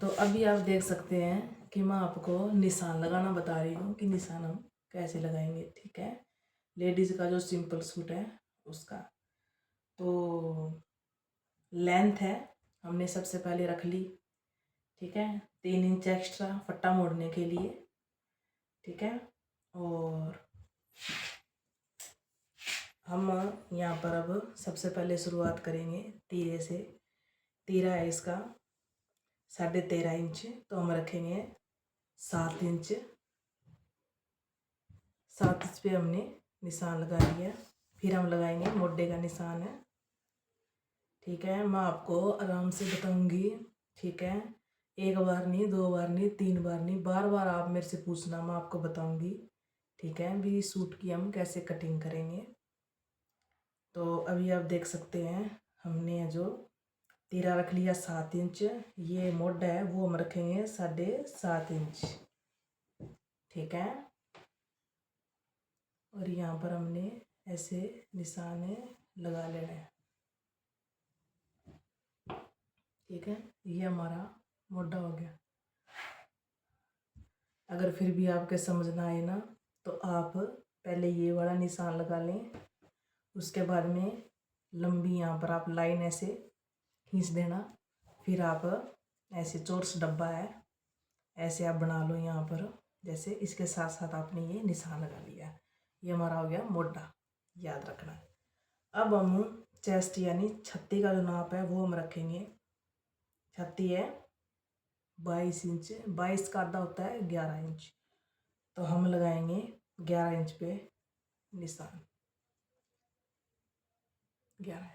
तो अभी आप देख सकते हैं कि मैं आपको निशान लगाना बता रही हूँ कि निशान हम कैसे लगाएंगे। ठीक है, लेडीज़ का जो सिंपल सूट है उसका। तो लेंथ है, हमने सबसे पहले रख ली। ठीक है, 3 इंच एक्स्ट्रा फट्टा मोड़ने के लिए। ठीक है, और हम यहाँ पर अब सबसे पहले शुरुआत करेंगे तीरे से। तीरा है इसका 13.5 इंच, तो हम रखेंगे 7 इंच। 7 इंच पे हमने निशान लगा लिया। फिर हम लगाएंगे मोढे का निशान है। ठीक है, मैं आपको आराम से बताऊंगी। ठीक है, एक बार नहीं, 2 बार नहीं, 3 बार नहीं, बार बार आप मेरे से पूछना, मैं आपको बताऊंगी। ठीक है, भी सूट की हम कैसे कटिंग करेंगे। तो अभी आप देख सकते हैं हमने जो तीरा रख लिया 7 इंच। ये मोढा है वो हम रखेंगे 7.5 इंच। ठीक है, और यहाँ पर हमने ऐसे निशान लगा लेना है। ठीक है, ये हमारा मोढा हो गया। अगर फिर भी आपके समझ ना आए ना, तो आप पहले ये वाला निशान लगा लें। उसके बाद में लंबी यहाँ पर आप लाइन ऐसे खींच देना। फिर आप ऐसे चौरस डब्बा है ऐसे आप बना लो यहाँ पर। जैसे इसके साथ साथ आपने ये निशान लगा लिया। ये हमारा हो गया मोढा, याद रखना। अब हम चेस्ट यानी छत्ती का जो नाप है वो हम रखेंगे। छत्ती है 22 इंच, 22 का आधा होता है 11 इंच। तो हम लगाएंगे 11 इंच पे निशान। 11 इंच।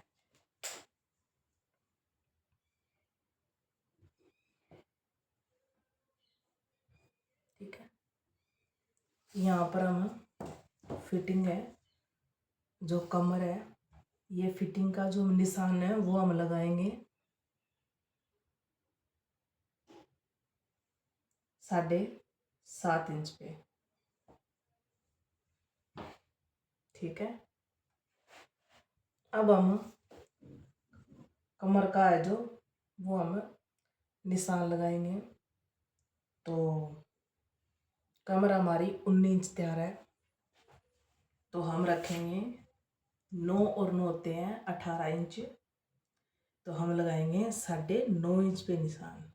ठीक है, यहाँ पर हम फिटिंग है, जो कमर है, ये फिटिंग का जो निशान है वो हम लगाएंगे 7.5 इंच पे। ठीक है, अब हम कमर का है जो वो हम निशान लगाएंगे। तो कमर हमारी 19 इंच तैयार है, तो हम रखेंगे 9 और 9 होते हैं 18 इंच। तो हम लगाएंगे 9.5 इंच पे निशान।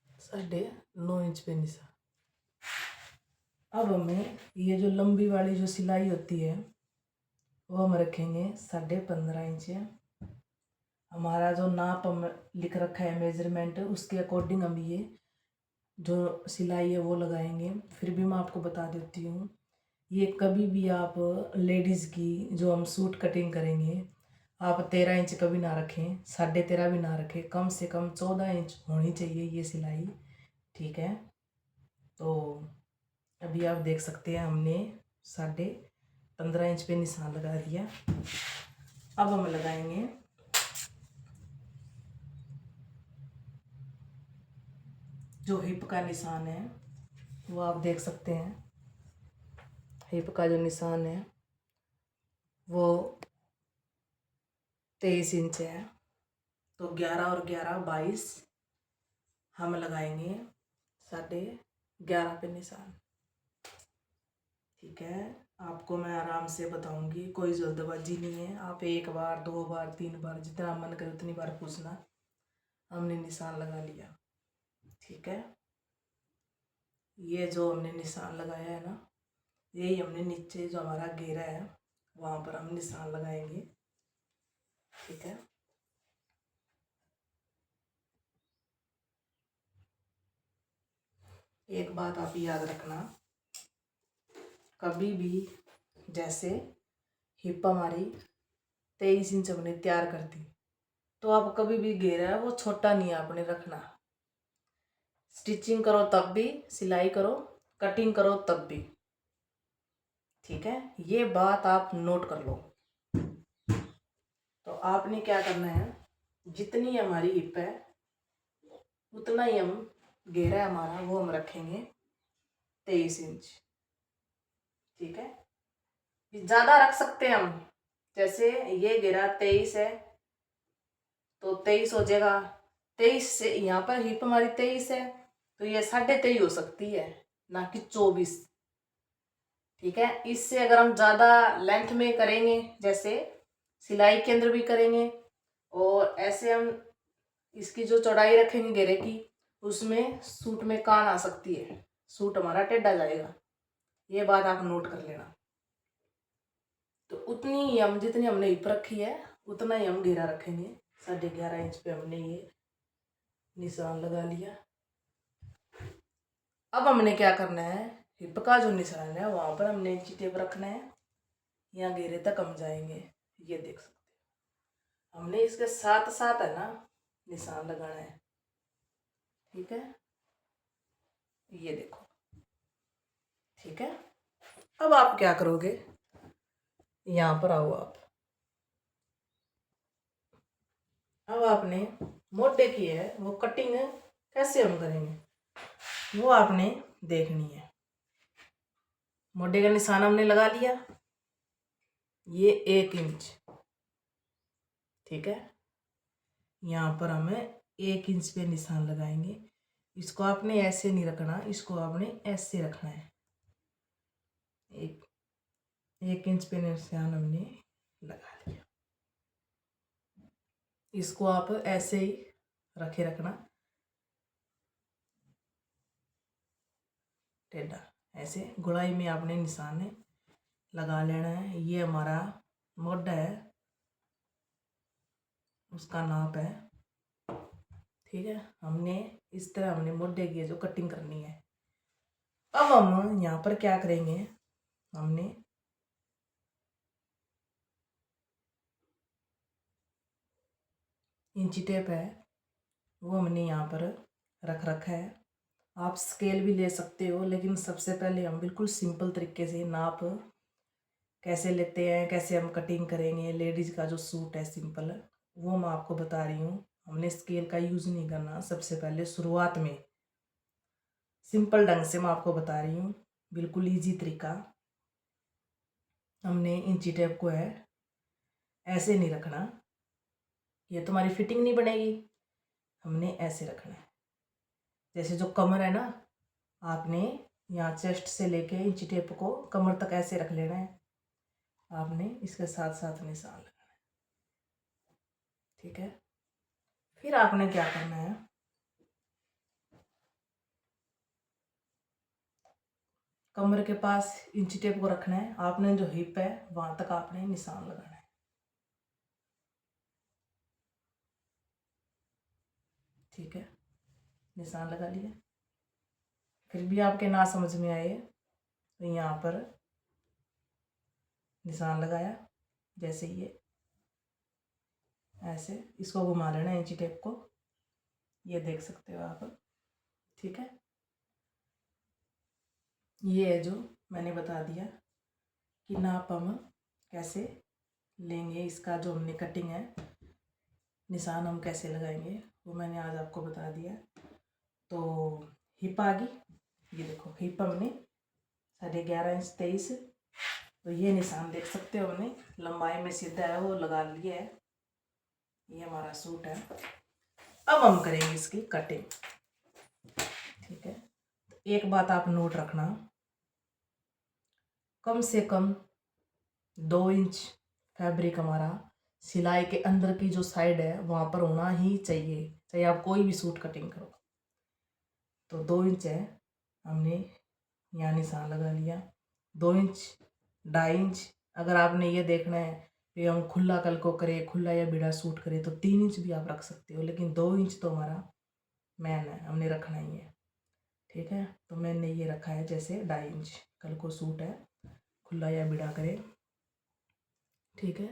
9.5 इंच पे निशान। अब हमें ये जो लंबी वाली जो सिलाई होती है वो हम रखेंगे 15.5 इंच। हमारा जो नाप हम लिख रखा है मेजरमेंट, उसके अकॉर्डिंग हम ये जो सिलाई है वो लगाएंगे। फिर भी मैं आपको बता देती हूँ, ये कभी भी आप लेडीज़ की जो हम सूट कटिंग करेंगे, आप 13 इंच कभी ना रखें, 13.5 भी ना रखें, कम से कम 14 इंच होनी चाहिए ये सिलाई। ठीक है, तो अभी आप देख सकते हैं हमने 15.5 इंच पे निशान लगा दिया। अब हम लगाएंगे जो हिप का निशान है, वो आप देख सकते हैं। हिप का जो निशान है वो 23 इंच है। तो 11 और 11 22 हम लगाएंगे 11.5 पे निशान। ठीक है, आपको मैं आराम से बताऊंगी, कोई जल्दबाजी नहीं है। आप 1 बार 2 बार 3 बार जितना मन करे उतनी बार पूछना। हमने निशान लगा लिया। ठीक है, ये जो हमने निशान लगाया है ना, यही हमने नीचे जो हमारा घेरा है वहाँ पर हम निशान लगाएंगे। ठीक है, एक बात आप याद रखना, कभी भी जैसे हिप हमारी 23 इंच हमने तैयार कर दी, तो आप कभी भी घेरा है वो छोटा नहीं आपने रखना। स्टिचिंग करो तब भी, सिलाई करो, कटिंग करो तब भी। ठीक है, ये बात आप नोट कर लो। तो आपने क्या करना है, जितनी हमारी हिप है उतना ही हम घेरा है हमारा वो हम रखेंगे 23 इंच। ठीक है, ज़्यादा रख सकते हैं हम, जैसे ये घेरा 23 है, तो 23 हो जाएगा। 23 से यहाँ पर हिप हमारी 23 है तो ये 23.5 हो सकती है, ना कि 24। ठीक है, इससे अगर हम ज़्यादा लेंथ में करेंगे, जैसे सिलाई के अंदर भी करेंगे और ऐसे हम इसकी जो चौड़ाई रखेंगे घेरे की, उसमें सूट में कान आ सकती है, सूट हमारा टेढ़ा जाएगा। ये बात आप नोट कर लेना। तो उतनी ही हम, जितनी हमने हिप रखी है उतना ही हम घेरा रखेंगे। 11.5 इंच पे हमने ये निशान लगा लिया। अब हमने क्या करना है, हिप का जो निशान है वहां पर हमने इंची टेप रखना है, यहाँ घेरे तक हम जाएंगे। ये देख सकते हो, हमने इसके साथ साथ है ना निशान लगाना है। ठीक है, ये देखो। ठीक है, अब आप क्या करोगे, यहाँ पर आओ आप। अब आपने मोटे की है वो कटिंग कैसे हम करेंगे वो आपने देखनी है। मोटे का निशान हमने लगा लिया, ये 1 इंच। ठीक है, यहाँ पर हमें 1 इंच पे निशान लगाएंगे। इसको आपने ऐसे नहीं रखना, इसको आपने ऐसे रखना है। 1 इंच पे निशान हमने लगा लिया। इसको आप ऐसे ही रखे रखना, टेढ़ा ऐसे गुड़ाई में आपने निशान लगा लेना है। ये हमारा मोटा है, उसका नाप है। ठीक है, हमने इस तरह हमने मोटे की जो कटिंग करनी है। अब हम यहाँ पर क्या करेंगे, हमने इंची टेप है वो हमने यहाँ पर रख रखा है। आप स्केल भी ले सकते हो, लेकिन सबसे पहले हम बिल्कुल सिंपल तरीके से नाप कैसे लेते हैं, कैसे हम कटिंग करेंगे। लेडीज का जो सूट है सिंपल, वो मैं आपको बता रही हूँ। हमने स्केल का यूज़ नहीं करना। सबसे पहले शुरुआत में सिंपल ढंग से मैं आपको बता रही हूँ, बिल्कुल इजी तरीका। हमने इंची टेप को है ऐसे नहीं रखना, ये तुम्हारी फिटिंग नहीं बनेगी। हमने ऐसे रखना है, जैसे जो कमर है ना, आपने यहाँ चेस्ट से लेके इंची टेप को कमर तक ऐसे रख लेना है। आपने इसके साथ साथ निशान लगाना है। ठीक है, फिर आपने क्या करना है, कमर के पास इंची टेप को रखना है। आपने जो हिप है वहां तक आपने निशान लगाना है। ठीक है, निशान लगा लिया। फिर भी आपके ना समझ में आए तो यहाँ पर निशान लगाया, जैसे ये ऐसे इसको घुमा लेना इंची टेप को, ये देख सकते हो आप। ठीक है, ये है जो मैंने बता दिया कि नाप हम कैसे लेंगे, इसका जो हमने कटिंग है निशान हम कैसे लगाएंगे वो मैंने आज आपको बता दिया। तो हिप आ गई, ये देखो हिप हमने 11.5 इंच 23, तो ये निशान देख सकते हो हमने लंबाई में सीधा है वो लगा लिया है। ये हमारा सूट है। अब हम करेंगे इसकी कटिंग। ठीक है, एक बात आप नोट रखना, कम से कम 2 इंच फैब्रिक हमारा सिलाई के अंदर की जो साइड है वहाँ पर होना ही चाहिए, चाहे आप कोई भी सूट कटिंग करो। तो 2 इंच है, हमने यहाँ निशान लगा लिया। 2 इंच, 2.5 इंच। अगर आपने ये देखना है कि हम खुला कल को करें, खुला या बिड़ा सूट करें, तो 3 इंच भी आप रख सकते हो, लेकिन 2 इंच तो हमारा मैन है, हमने रखना ही है। ठीक है, तो मैंने ये रखा है जैसे 2.5 इंच, कल को सूट है खुला या बिड़ा करें। ठीक है,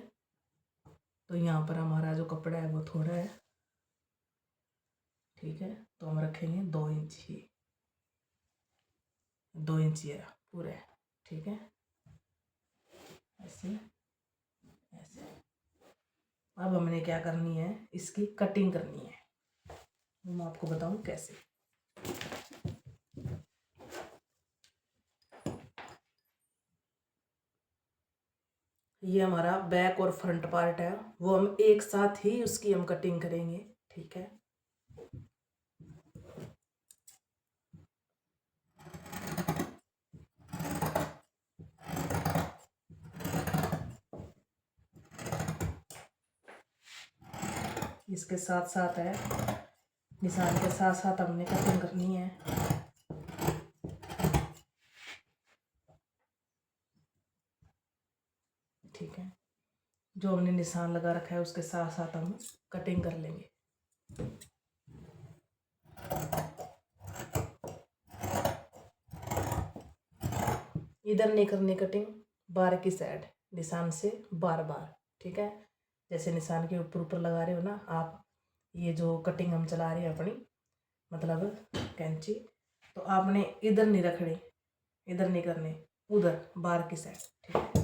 तो यहाँ पर हमारा जो कपड़ा है वो थोड़ा है। ठीक है, तो हम रखेंगे 2 इंच ही, 2 इंच ये पूरे। ठीक है, ऐसे ऐसे। अब हमने क्या करनी है, इसकी कटिंग करनी है, वो मैं आपको बताऊं कैसे। ये हमारा बैक और फ्रंट पार्ट है, वो हम एक साथ ही उसकी हम कटिंग करेंगे। ठीक है, इसके साथ साथ है, निशान के साथ साथ हमने कटिंग करनी है। ठीक है, जो हमने निशान लगा रखा है उसके साथ साथ हम कटिंग कर लेंगे। इधर नहीं करनी कटिंग, बार की साइड निशान से बार बार। ठीक है, जैसे निशान के ऊपर ऊपर लगा रहे हो ना आप, ये जो कटिंग हम चला रहे हैं अपनी, मतलब कैंची, तो आपने इधर नहीं रखनी, इधर नहीं करनी, उधर बार की साइड। ठीक है,